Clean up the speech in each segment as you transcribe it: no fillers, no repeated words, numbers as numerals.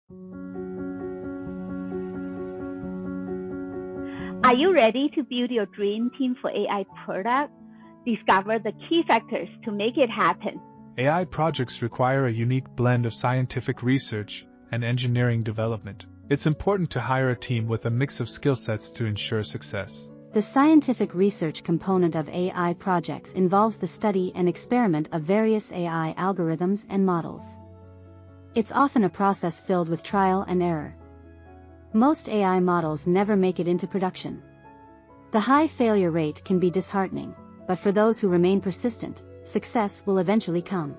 Are you ready to build your dream team for AI product? Discover the key factors to make it happen. AI projects require a unique blend of scientific research and engineering development. It's important to hire a team with a mix of skill sets to ensure success. The scientific research component of AI projects involves the study and experiment of various AI algorithms and models. It's often a process filled with trial and error. Most AI models never make it into production. The high failure rate can be disheartening, but for those who remain persistent, success will eventually come.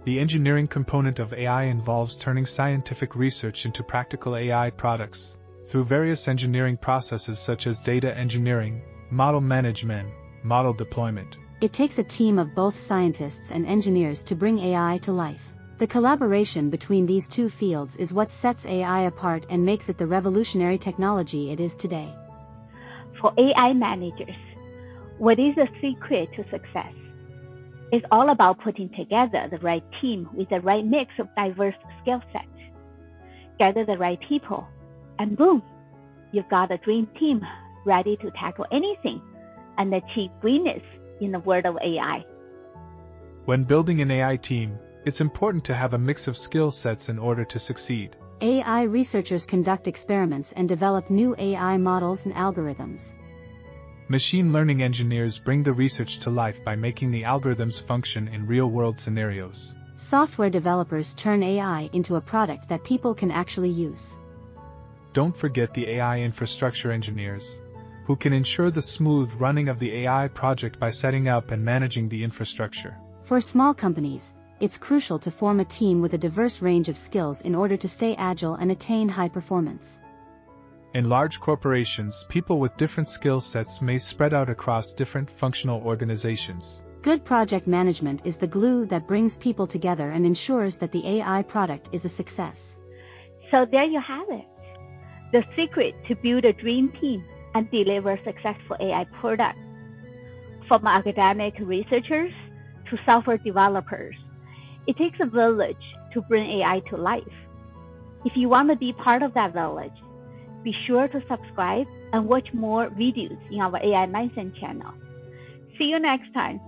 The engineering component of AI involves turning scientific research into practical AI products through various engineering processes such as data engineering, model management, model deployment. It takes a team of both scientists and engineers to bring AI to life. The collaboration between these two fields is what sets AI apart and makes it the revolutionary technology it is today. For AI managers, what is the secret to success? It's all about putting together the right team with the right mix of diverse skill sets. Gather the right people, and boom, you've got a dream team ready to tackle anything and achieve greatness in the world of AI. When building an AI team, it's important to have a mix of skill sets in order to succeed. AI researchers conduct experiments and develop new AI models and algorithms. Machine learning engineers bring the research to life by making the algorithms function in real-world scenarios. Software developers turn AI into a product that people can actually use. Don't forget the AI infrastructure engineers, who can ensure the smooth running of the AI project by setting up and managing the infrastructure. For small companies, it's crucial to form a team with a diverse range of skills in order to stay agile and attain high performance. In large corporations, people with different skill sets may spread out across different functional organizations. Good project management is the glue that brings people together and ensures that the AI product is a success. So there you have it. The secret to build a dream team and deliver successful AI products. From academic researchers to software developers, it takes a village to bring AI to life. If you want to be part of that village, be sure to subscribe and watch more videos in our AI Mindset channel. See you next time.